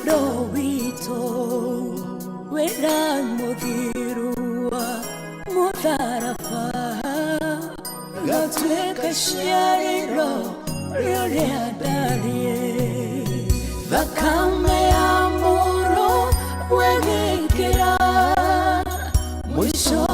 wendo wito wera muthirua mutharaba gatweka ciariro rĩrĩa ndarie thakame ya mũro wegĩkĩra mũico